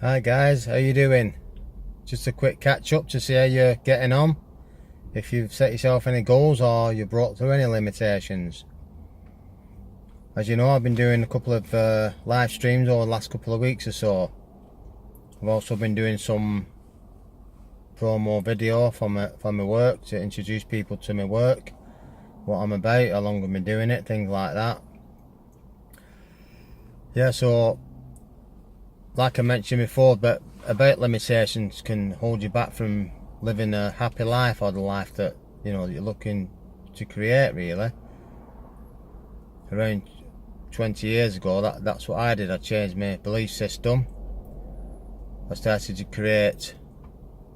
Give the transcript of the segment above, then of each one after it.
Hi guys, how you doing? Just a quick catch up to see how you're getting on. If you've set yourself any goals or you brought through any limitations. As you know, I've been doing a couple of live streams over the last couple of weeks or so. I've also been doing some promo video for my work to introduce people to my work, what I'm about, how long I've been doing it, things like that. Yeah, so like I mentioned before, but about limitations can hold you back from living a happy life, or the life that you're looking to create. Really, around 20 years ago, that's what I did. I changed my belief system. I started to create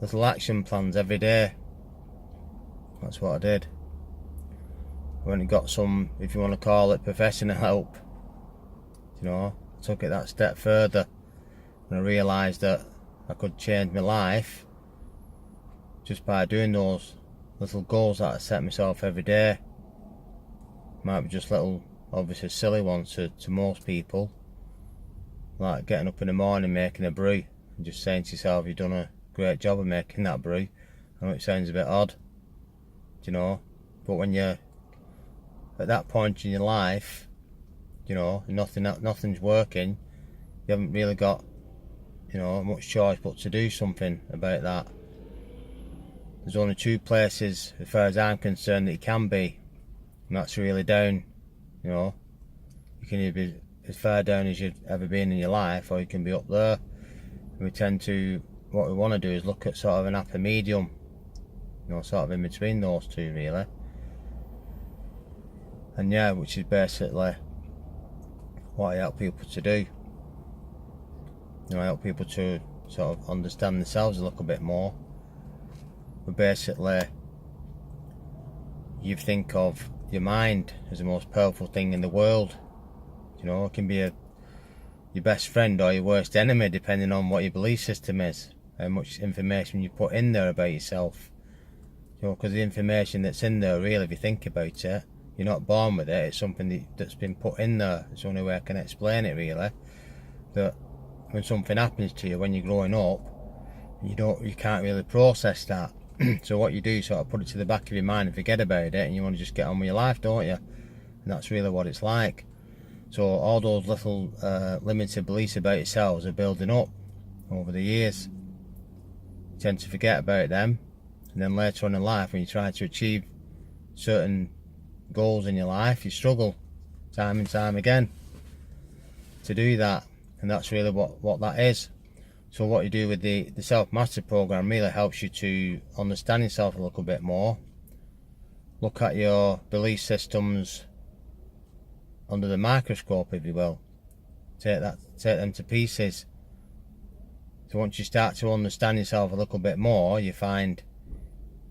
little action plans every day. That's what I did. I went and got some, if you want to call it, professional help. I took it that step further. And I realised that I could change my life just by doing those little goals that I set myself every day. Might be just little, obviously silly ones to most people, like getting up in the morning, making a brew, and just saying to yourself, you've done a great job of making that brew. I know it sounds a bit odd, but when you're at that point in your life, nothing's working, you haven't really got much choice but to do something about that. There's only two places, as far as I'm concerned, that you can be, and that's really down. You can either be as far down as you've ever been in your life, or you can be up there. And we tend to, what we want to do is look at sort of an happy medium, sort of in between those two, really. And yeah, which is basically what I help people to do. I help people to sort of understand themselves a little bit more. But basically, you think of your mind as the most powerful thing in the world. It can be your best friend or your worst enemy, depending on what your belief system is, how much information you put in there about yourself. Because the information that's in there, really, if you think about it, you're not born with it. It's something that's been put in there. It's the only way I can explain it, really. That when something happens to you when you're growing up, you can't really process that. So what you do, sort of put it to the back of your mind and forget about it, and you want to just get on with your life, don't you? And that's really what it's like. So all those little limited beliefs about yourselves are building up over the years. You tend to forget about them, and then later on in life, when you try to achieve certain goals in your life, you struggle time and time again to do that. And that's really what that is. So what you do with the self-mastery program really helps you to understand yourself a little bit more. Look at your belief systems under the microscope, if you will. Take them to pieces. So once you start to understand yourself a little bit more, you find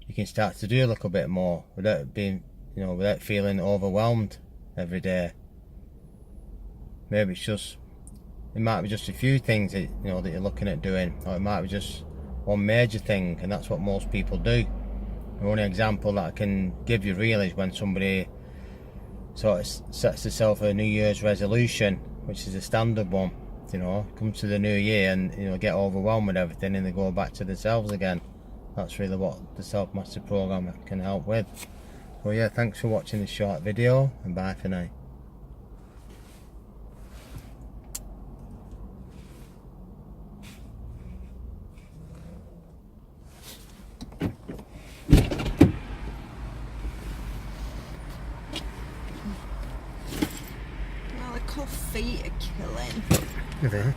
you can start to do a little bit more without being, without feeling overwhelmed every day. Maybe it might be just a few things that that you're looking at doing, or it might be just one major thing, and that's what most people do. The only example that I can give you really is when somebody sort of sets themselves a New Year's resolution, which is a standard one. Come to the new year and get overwhelmed with everything, and they go back to themselves again. That's really what the self-mastery program can help with. So yeah, thanks for watching this short video, and bye for now. Well, the cold feet are killing. Okay.